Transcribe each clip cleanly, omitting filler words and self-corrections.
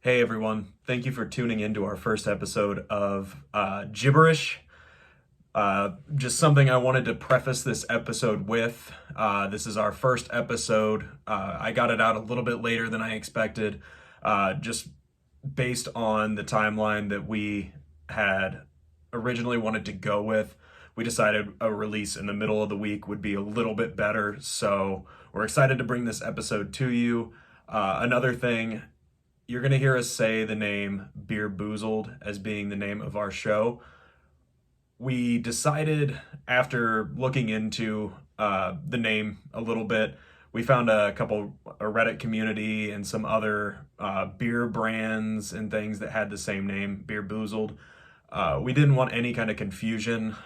Hey everyone, thank you for tuning into our first episode of Gibberish. Just something I wanted to preface this episode with. This is our first episode. I got it out a little bit later than I expected, just based on the timeline that we had originally wanted to go with. We decided a release in the middle of the week would be a little bit better, so we're excited to bring this episode to you. Another thing, you're going to hear us say the name Beer Boozled as being the name of our show. We decided after looking into the name a little bit, we found a Reddit community and some other beer brands and things that had the same name, Beer Boozled. We didn't want any kind of confusion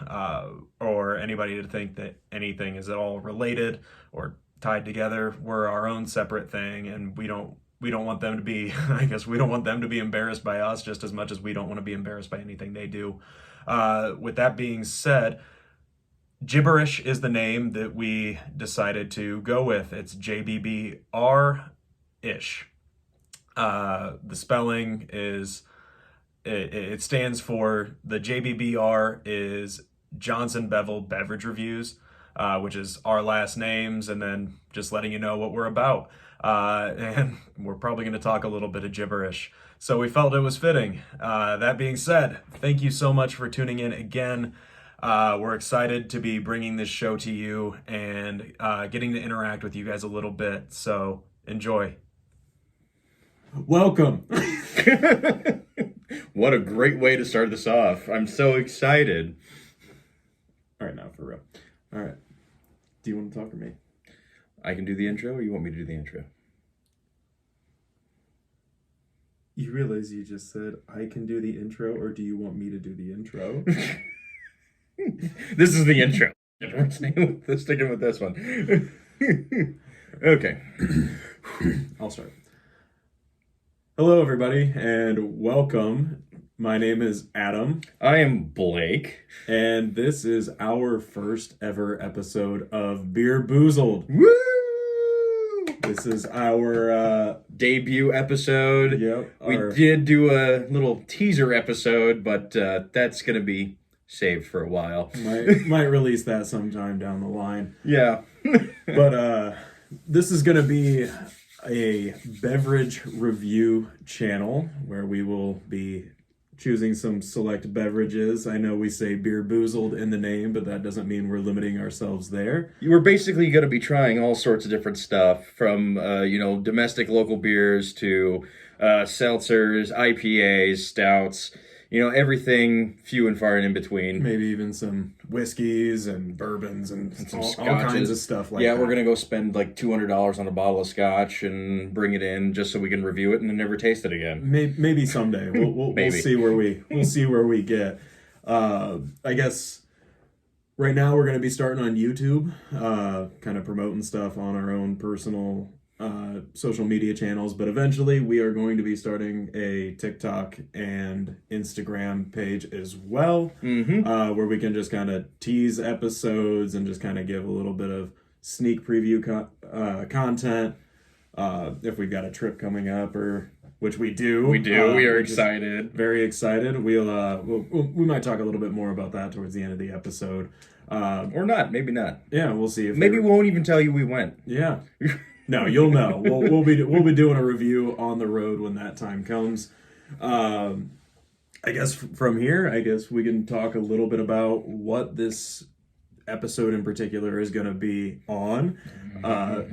or anybody to think that anything is at all related or tied together. We're our own separate thing, and we don't want them to be, I guess we don't want them to be embarrassed by us just as much as we don't want to be embarrassed by anything they do. With that being said, Gibberish is the name that we decided to go with. It's JBBR-ish. The spelling is, it stands for, the JBBR is Johnson Bevel Beverage Reviews, which is our last names, and then just letting you know what we're about. And we're probably going to talk a little bit of gibberish. So we felt it was fitting. That being said, thank you so much for tuning in again. We're excited to be bringing this show to you and getting to interact with you guys a little bit. So enjoy. Welcome. What a great way to start this off. I'm so excited. All right, now for real. All right. Do you want to talk to me? I can do the intro, or you want me to do the intro? You realize you just said, I can do the intro, or do you want me to do the intro? This is the intro. We're sticking with this one. Okay. I'll start. Hello, everybody, and welcome. My name is Adam. I am Blake. And this is our first ever episode of Beer Boozled. Woo! This is our debut episode. Yep. We did do a little teaser episode, but that's going to be saved for a while. Might release that sometime down the line. Yeah. But this is going to be a beverage review channel where we will be choosing some select beverages. I know we say Beer Boozled in the name, but that doesn't mean we're limiting ourselves there. We're basically going to be trying all sorts of different stuff, from domestic local beers to seltzers, IPAs, stouts, everything few and far and in between. Maybe even some whiskeys and bourbons and some all kinds of stuff like that. Yeah, we're going to go spend like $200 on a bottle of scotch and bring it in just so we can review it and then never taste it again. Maybe someday. We'll see where we get. I guess right now we're going to be starting on YouTube, kind of promoting stuff on our own personal social media channels, but eventually we are going to be starting a TikTok and Instagram page as well, where we can just kind of tease episodes and just kind of give a little bit of sneak preview content. If we've got a trip coming up, or which we do. We are excited. Very excited. We might talk a little bit more about that towards the end of the episode. Or not. Maybe not. Yeah, we'll see. Maybe we won't even tell you we went. Yeah. No, you'll know. We'll be doing a review on the road when that time comes. I guess from here, we can talk a little bit about what this episode in particular is going to be on.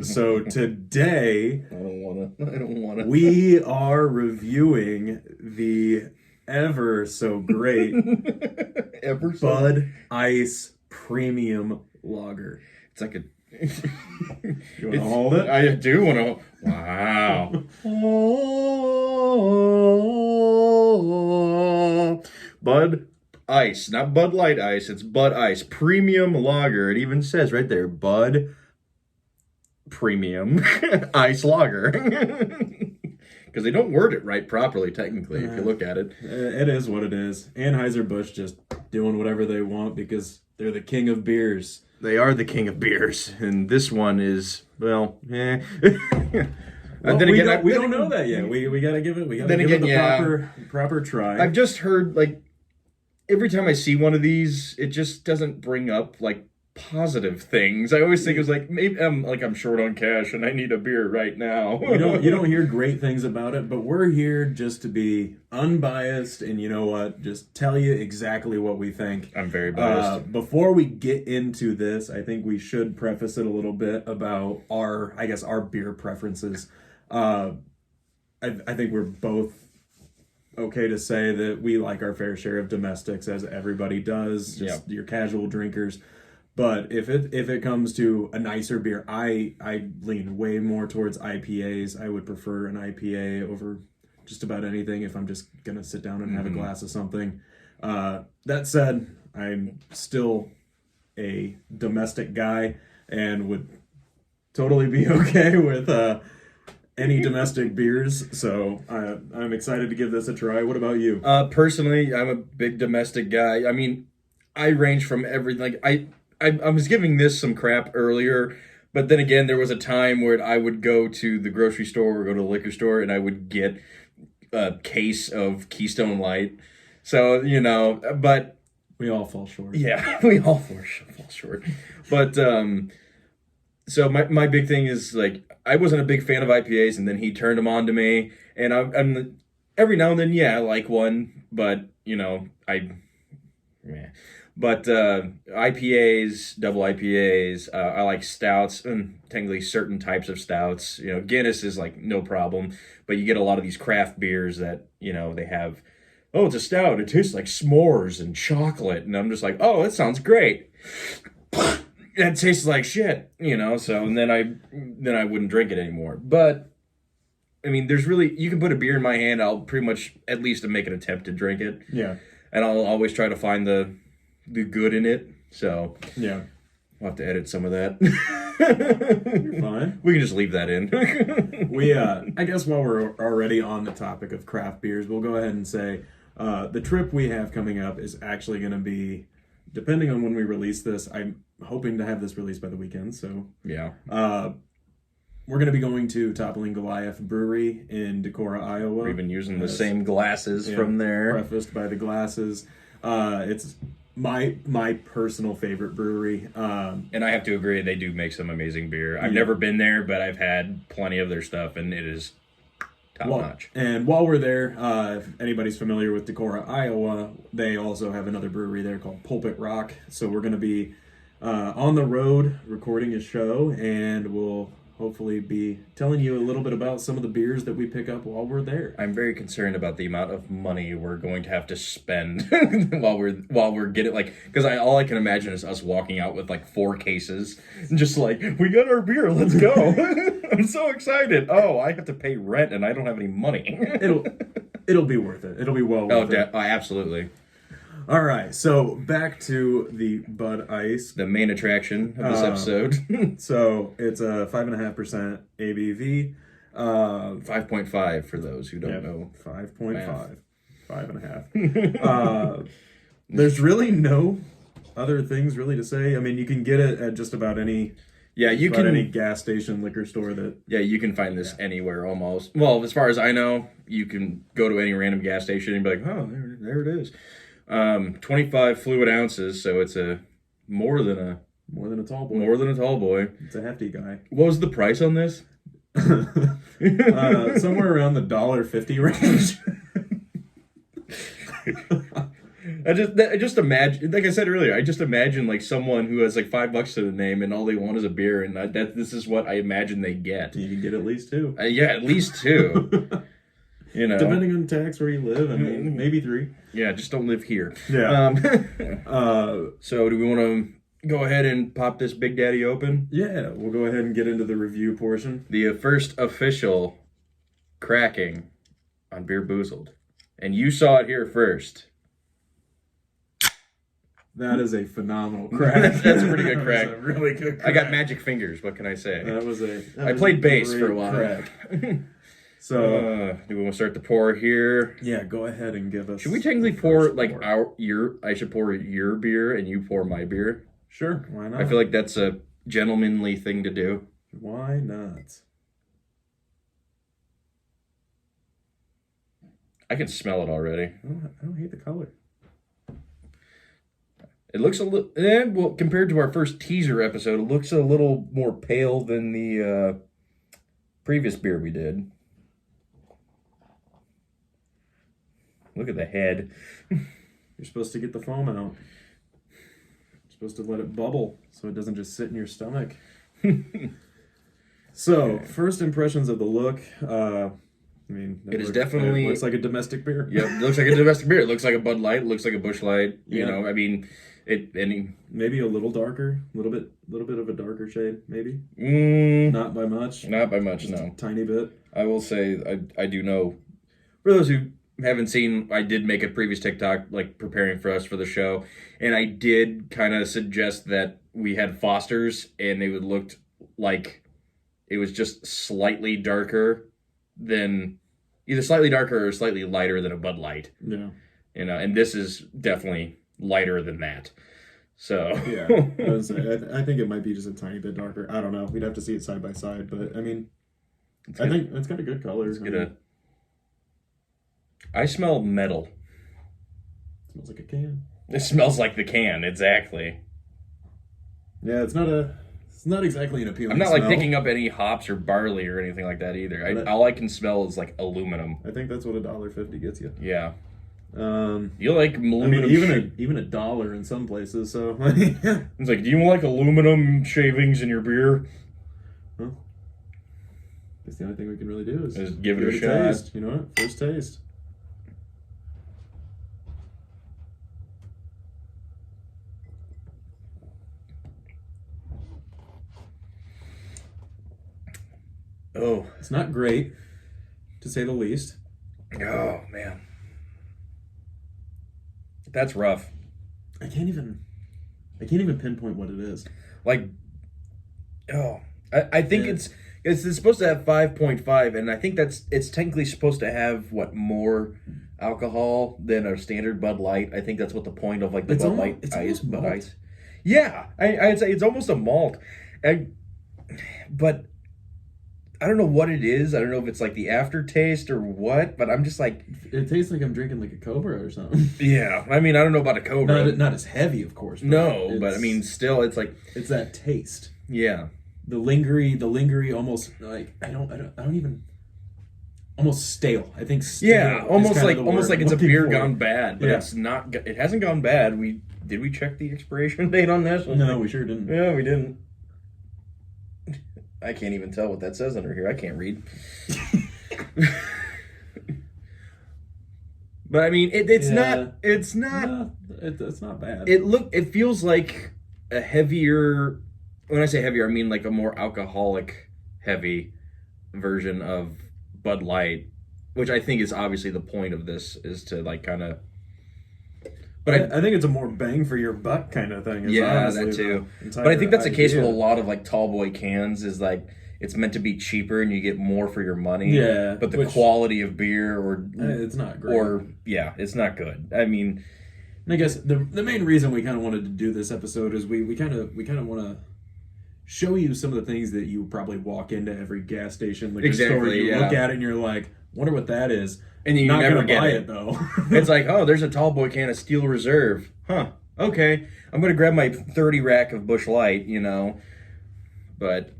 So today, I don't want to. We are reviewing the ever so great Bud Ice Premium Lager. It's like a. You want to hold it? I do want to. Wow. Bud Ice, not Bud Light Ice. It's Bud Ice Premium Lager. It even says right there, Bud Premium Ice Lager. Because they don't word it right properly, technically, if you look at it. It is what it is. Anheuser-Busch just doing whatever they want because they're the king of beers. They are the king of beers. And this one is, well, Well, then again, we don't know that yet. We gotta give it. We gotta Then give again, it the yeah. proper try. I've just heard like every time I see one of these, it just doesn't bring up like positive things. I always think it's like maybe I'm short on cash and I need a beer right now. You don't hear great things about it, but we're here just to be unbiased and you know what, just tell you exactly what we think. I'm very biased. Before we get into this, I think we should preface it a little bit about our beer preferences. I think we're both okay to say that we like our fair share of domestics, as everybody does, just your casual drinkers. But if it comes to a nicer beer, I lean way more towards IPAs. I would prefer an IPA over just about anything if I'm just gonna sit down and have a glass of something. That said, I'm still a domestic guy and would totally be okay with any domestic beers. So I'm excited to give this a try. What about you? Personally, I'm a big domestic guy. I mean, I range from everything. Like I was giving this some crap earlier, but then again, there was a time where I would go to the grocery store or go to the liquor store and I would get a case of Keystone Light. So, you know, but... We all fall short. Yeah, we all fall short. But, so my big thing is, like, I wasn't a big fan of IPAs, and then he turned them on to me, and I'm every now and then, yeah, I like one, but, you know, But IPAs, double IPAs, I like stouts, and technically certain types of stouts. You know, Guinness is like no problem, but you get a lot of these craft beers that, you know, they have, oh, it's a stout, it tastes like s'mores and chocolate, and I'm just like, oh, that sounds great. It tastes like shit, you know, so, and then I wouldn't drink it anymore. But, I mean, there's really, you can put a beer in my hand, I'll pretty much at least make an attempt to drink it. Yeah. And I'll always try to find the good in it, so yeah, we'll have to edit some of that. You're fine. We can just leave that in. We I guess while we're already on the topic of craft beers, we'll go ahead and say the trip we have coming up is actually going to be, depending on when we release this, I'm hoping to have this released by the weekend, so yeah, we're going to be going to Toppling Goliath Brewery in Decorah, Iowa. We've been using the same glasses from there, prefaced by the glasses. It's my personal favorite brewery. And I have to agree, they do make some amazing beer. I've never been there, but I've had plenty of their stuff, and it is top-notch. And while we're there, if anybody's familiar with Decorah, Iowa, they also have another brewery there called Pulpit Rock. So we're going to be on the road recording a show, and we'll hopefully be telling you a little bit about some of the beers that we pick up while we're there. I'm very concerned about the amount of money we're going to have to spend while we're getting, like, because all I can imagine is us walking out with like 4 cases and just like, we got our beer, let's go. I'm so excited. Oh, I have to pay rent and I don't have any money. It'll be worth it. It'll be well worth it. Oh, absolutely. All right, so back to the Bud Ice. The main attraction of this episode. So it's a 5.5% ABV. 5.5 for those who don't know. 5.5. 5.5. There's really no other things really to say. I mean, you can get it at just about any... Yeah, you can... any gas station, liquor store that... Yeah, you can find this anywhere almost. Well, as far as I know, you can go to any random gas station and be like, oh, there it is. 25 fluid ounces, so it's more than a tall boy. More than a tall boy. It's a hefty guy. What was the price on this? Somewhere around the $1.50 range. I just imagine, like I said earlier, I just imagine like someone who has like $5 to the name and all they want is a beer, and this is what I imagine they get. You can get at least 2. Yeah, at least 2. You know, depending on tax where you live, I mean, maybe 3. Yeah, just don't live here. Yeah. So do we want to go ahead and pop this Big Daddy open? Yeah, we'll go ahead and get into the review portion. The first official cracking on Beer Boozled. And you saw it here first. That is a phenomenal crack. That's a pretty good crack. That was a really good crack. I got magic fingers, what can I say? I played bass for a while. So, do we want to start the pour here? Yeah, go ahead and give us... Should we technically pour, like, I should pour your beer and you pour my beer? Sure, why not? I feel like that's a gentlemanly thing to do. Why not? I can smell it already. I don't hate the color. It looks a little, well, compared to our first teaser episode, it looks a little more pale than the previous beer we did. Look at the head. You're supposed to get the foam out. You're supposed to let it bubble so it doesn't just sit in your stomach. So, first impressions of the look. I mean, it is definitely... It looks like a domestic beer. Yep, it looks like a domestic beer. It looks like a Bud Light. It looks like a Busch Light. You know, I mean, maybe a little darker, a little bit of a darker shade, maybe. Not by much. Not by much, just no. A tiny bit. I will say, I do know. For those who haven't seen, I did make a previous TikTok, like, preparing for us for the show, and I did kind of suggest that we had Fosters, and they would looked like it was just slightly darker than, either slightly darker or slightly lighter than a Bud Light. Yeah. You know, and this is definitely lighter than that. So yeah, I think it might be just a tiny bit darker. I don't know. We'd have to see it side by side, but I mean, I think it's got a good color. I smell metal. It smells like a can. It smells like the can, exactly. Yeah, it's not exactly an appealing. I'm not smell. like picking up any hops or barley or anything like that either. All I can smell is like aluminum. I think that's what $1.50 gets you. Yeah. You like aluminum? I mean, even $1 in some places. So it's like, do you like aluminum shavings in your beer? Well, that's the only thing we can really do is just give it a shot. Taste. You know what? First taste. Oh, it's not great, to say the least. Oh man, that's rough. I can't even pinpoint what it is. Like, I think it's supposed to have 5.5, and I think it's technically supposed to have more alcohol than a standard Bud Light. I think that's what the point of like the Bud Light ice, Bud Ice. Yeah, I'd say it's almost a malt, but I don't know what it is. I don't know if it's like the aftertaste or what, but I'm just like... It tastes like I'm drinking like a Cobra or something. Yeah. I mean, I don't know about a Cobra. Not as heavy, of course. No, but I mean, still, it's like... It's that taste. Yeah. The lingery almost like... I don't even... Almost stale. I think stale. Yeah, almost like it's a beer gone bad, but yeah. It's not... It hasn't gone bad. Did we check the expiration date on this? No, we sure didn't. Yeah, we didn't. I can't even tell what that says under here. I can't read. But I mean, it's not bad. It feels like a heavier. When I say heavier, I mean like a more alcoholic heavy version of Bud Light, which I think is obviously the point of this, is to like kind of. But I think it's a more bang for your buck kind of thing. Yeah, that too. But I think that's the case with a lot of like tall boy cans, is like it's meant to be cheaper and you get more for your money. Yeah. But the quality of beer it's not great. It's not good. I mean, I guess the main reason we kind of wanted to do this episode is we kind of want to show you some of the things that you probably walk into every gas station, like exactly, a store, you look at it and you're like, wonder what that is. And you never get buy it though. It's like, oh, there's a tall boy can of Steel Reserve. Huh. Okay. I'm going to grab my 30 rack of Busch Light, you know. But,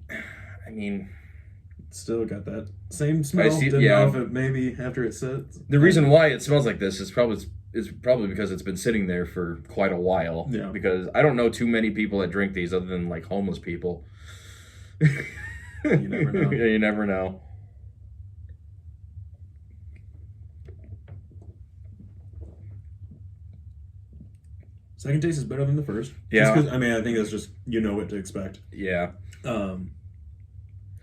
I mean... It's still got that same smell. Didn't know if it maybe after it sits. The reason why it smells like this is probably because it's been sitting there for quite a while. Yeah. Because I don't know too many people that drink these other than, like, homeless people. You never know. Yeah, you never know. Second taste is better than the first. Yeah. I mean, I think that's just, you know what to expect. Yeah. I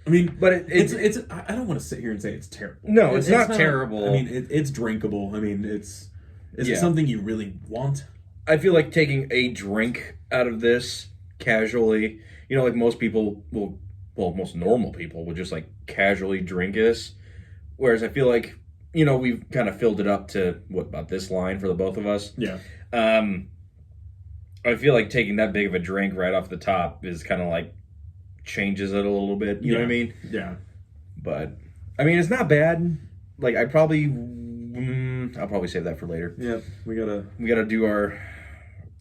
mean, but it's I don't want to sit here and say it's terrible. No, it's not terrible. I mean, it's drinkable. I mean, is it something you really want? I feel like taking a drink out of this casually, you know, like most people most normal people will just like casually drink this. Whereas I feel like, you know, we've kind of filled it up to about this line for the both of us. Yeah. I feel like taking that big of a drink right off the top is kind of like changes it a little bit. You know what I mean? Yeah. But I mean, it's not bad. Like I probably I'll probably save that for later. Yeah, we gotta do our...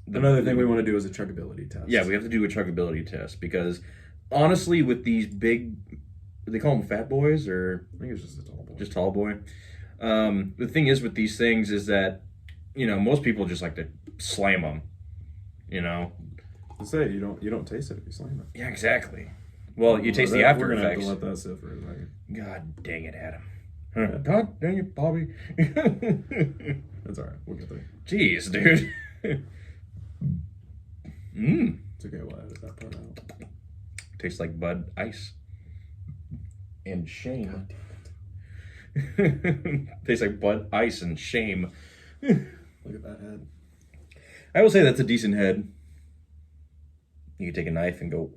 Another thing we want to do is a truckability test. Yeah, we have to do a truckability test because honestly, with these big, they call them fat boys, or I think it's just a tall boy. just tall boy. The thing is with these things is that, you know, most people just like to slam them. You know. I say you don't taste it if you slam it. Yeah, exactly. Well, you taste the after We're gonna effects. have to let that sit for a second. God dang it, Adam. God dang it, Bobby. That's all right. We'll get there. Jeez, dude. It's okay. We'll edit that part out. Tastes like Bud Ice. And shame. Tastes like Bud Ice and shame. Look at that head. I will say that's a decent head. You can take a knife and go.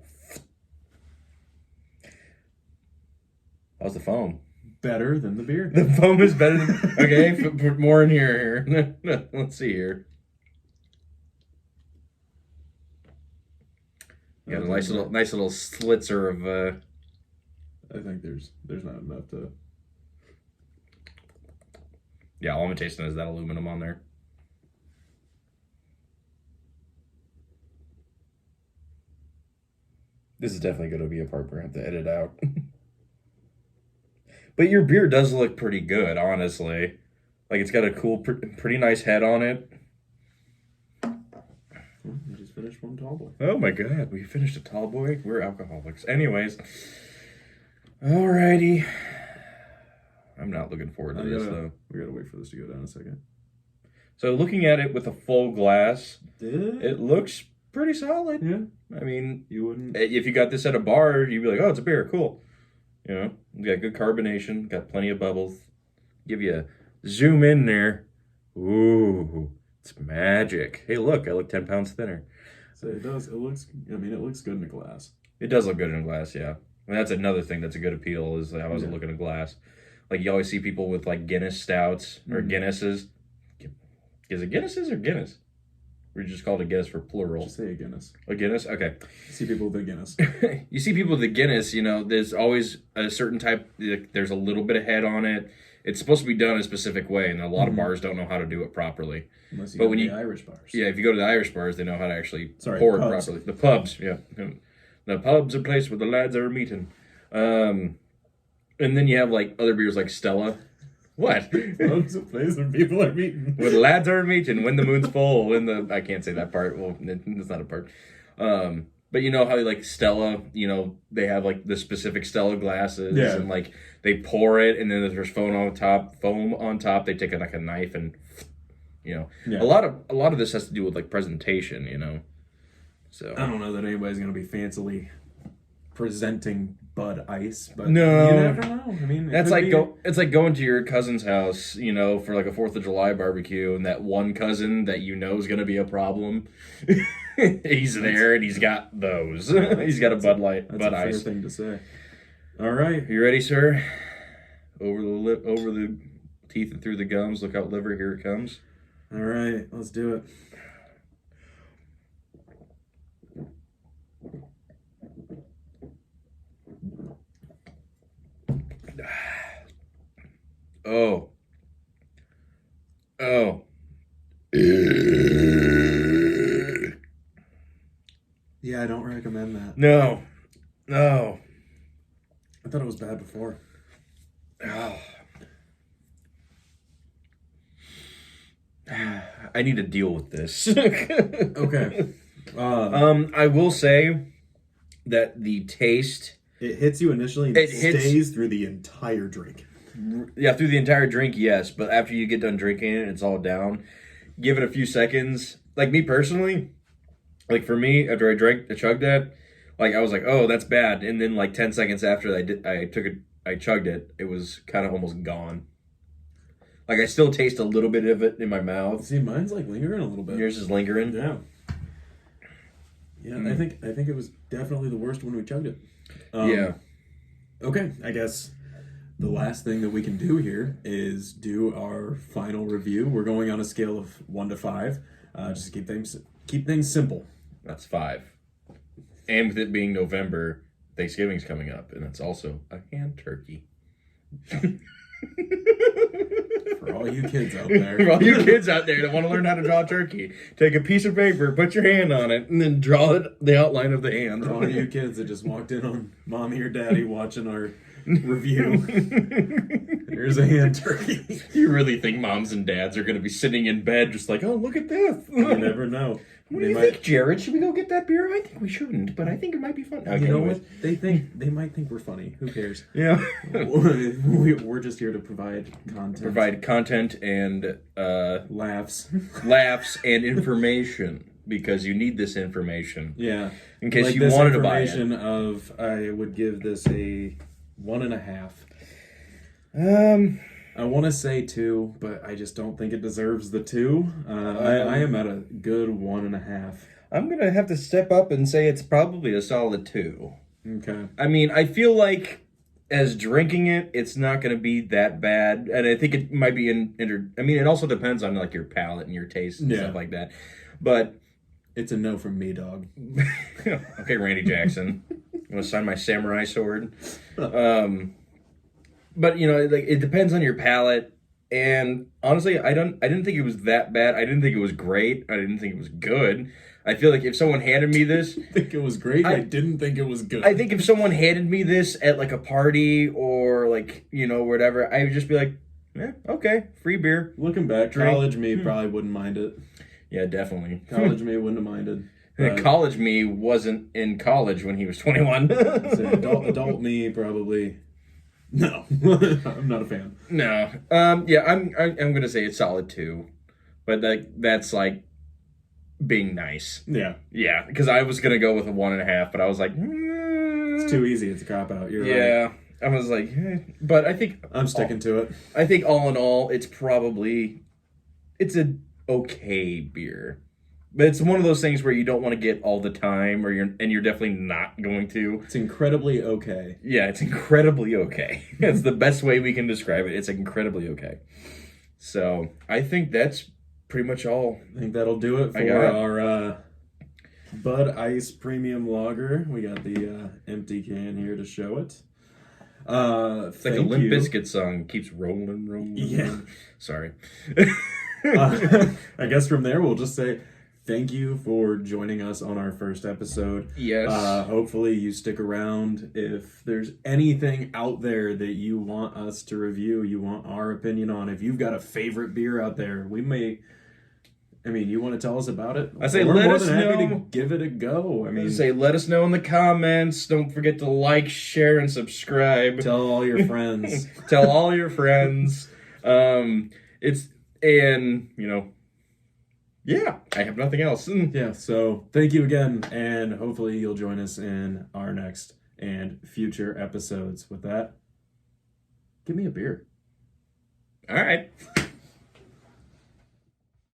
How's the foam? Better than the beer. The foam is better than... Okay, put more in here. Let's see here. You got a nice little slitzer of... I think there's not enough to... Yeah, all I'm tasting is that aluminum on there. This is definitely going to be a part we're going to have to edit out. But your beer does look pretty good, honestly. Like, it's got a cool, pretty nice head on it. We just finished one tall boy. Oh my god, we finished a tall boy? We're alcoholics. Anyways. Alrighty. I'm not looking forward to this, though. We gotta wait for this to go down a second. So, looking at it with a full glass, Did it looks pretty solid. Yeah. I mean, You wouldn't... if you got this at a bar, you'd be like, oh, it's a beer, cool. You know, you got good carbonation, got plenty of bubbles. Give you a zoom in there. Ooh, it's magic. Hey, look, I look 10 pounds thinner. So it does. It looks. I mean, it looks good in a glass. It does look good in a glass, yeah. And that's another thing that's a good appeal is how does it look in a glass. Like, you always see people with, like, Guinness stouts or Guinnesses. Is it Guinnesses or Guinness? We just called it Guinness for plural. Just say a Guinness. A Guinness? Okay. See people with a Guinness. You see people with the Guinness, you know, there's always a certain type, there's a little bit of head on it. It's supposed to be done a specific way, and a lot of bars don't know how to do it properly. Unless you But go when to you- the Irish bars. Yeah, if you go to the Irish bars, they know how to actually pour it pubs. properly. The pubs, yeah. The pub's a place where the lads are meeting. And then you have, like, other beers like Stella. What? Pubs a place where people are meeting. Where the lads are meeting, when the moon's full, when the... I can't say that part. Well, it's not a part. But you know how, like, Stella, you know, they have, like, the specific Stella glasses. Yeah. And, like, they pour it, and then there's foam on top. They take, like, a knife and, you know. Yeah. A lot of this has to do with, like, presentation, you know. So... I don't know that anybody's gonna be fancily presenting Bud Ice, but No. you never know. I mean, That's like it's like going to your cousin's house, you know, for like a 4th of July barbecue, and that one cousin that you know is going to be a problem. He's there and he's got those. He's got a Bud Light, That's Bud a fair Ice. thing to say. All right. You ready, sir? Over the lip, over the teeth and through the gums. Look out, liver! Here it comes. All right. Let's do it. Oh. Oh. Yeah, I don't recommend that. No. No. I thought it was bad before. Oh. I need to deal with this. Okay. I will say that the taste, It hits you initially and It it hits- stays through the entire drink. yeah, through the entire drink, yes, but after you get done drinking it, it's all down. Give it a few seconds. Like me personally, like for me, after I chugged that, like I was like, oh, that's bad. And then like 10 seconds after I chugged it, it was kind of almost gone. Like I still taste a little bit of it in my mouth. See, mine's like lingering a little bit. Yours is lingering. Yeah. Yeah, I think it was definitely the worst when we chugged it. Yeah. Okay, I guess the last thing that we can do here is do our final review. We're going on a scale of 1 to 5. Just to keep things simple. That's 5. And with it being November, Thanksgiving's coming up, and it's also a hand turkey. For all all you kids out there. For all you kids out there that want to learn how to draw a turkey, take a piece of paper, put your hand on it, and then draw the outline of the hand. For all you kids that just walked in on mommy or daddy watching our review. Here's a hand turkey. You really think moms and dads are going to be sitting in bed just like, oh, look at this? You never know. What do you think, Jared? Should we go get that beer? I think we shouldn't, but I think it might be fun. Okay, you know what? They might think we're funny. Who cares? Yeah. We're just here to provide content. Provide content and laughs. Laughs and information, because you need this information. Yeah. In case you wanted to buy it. Information of, I would give this a 1.5. I want to say 2, but I just don't think it deserves the 2. I am at a good 1.5. I'm going to have to step up and say it's probably a solid 2. Okay. I mean, I feel like as drinking it, it's not going to be that bad. And I think it might be I mean, it also depends on like your palate and your taste and stuff like that. But it's a no from me, dog. Okay, Randy Jackson. You want to sign my samurai sword? But you know, like it depends on your palate. And honestly, I didn't think it was that bad. I didn't think it was great. I didn't think it was good. I feel like if someone handed me this, I think it was great. I didn't think it was good. I think if someone handed me this at like a party or like, you know, whatever, I would just be like, okay, free beer. Looking back, college me probably wouldn't mind it. Yeah, definitely. College me wouldn't have minded. College me wasn't in college when he was 21. So adult me probably. No, I'm not a fan. No. Yeah, I'm gonna say it's solid 2, but that's like being nice. Yeah. Yeah, because I was gonna go with a 1.5, but I was like, it's too easy. It's a cop out. You're right. I was like, but I think I'm sticking to it. I think all in all, it's an okay beer. But it's one of those things where you don't want to get all the time, and you're definitely not going to. It's incredibly okay. Yeah, it's incredibly okay. That's the best way we can describe it. It's incredibly okay. So I think that's pretty much all. I think that'll do it for our Bud Ice Premium Lager. We got the empty can here to show it. It's like a Limp Bizkit song. Keeps rolling. Yeah. Sorry. I guess from there we'll just say thank you for joining us on our first episode. Yes. Hopefully you stick around. If there's anything out there that you want us to review, you want our opinion on, if you've got a favorite beer out there, you want to tell us about it? I say we're let more us than happy know. to give it a go. Let us know in the comments. Don't forget to like, share, and subscribe. Tell all your friends. Tell all your friends. Yeah, I have nothing else. Yeah, so thank you again, and hopefully you'll join us in our next and future episodes. With that, give me a beer. All right.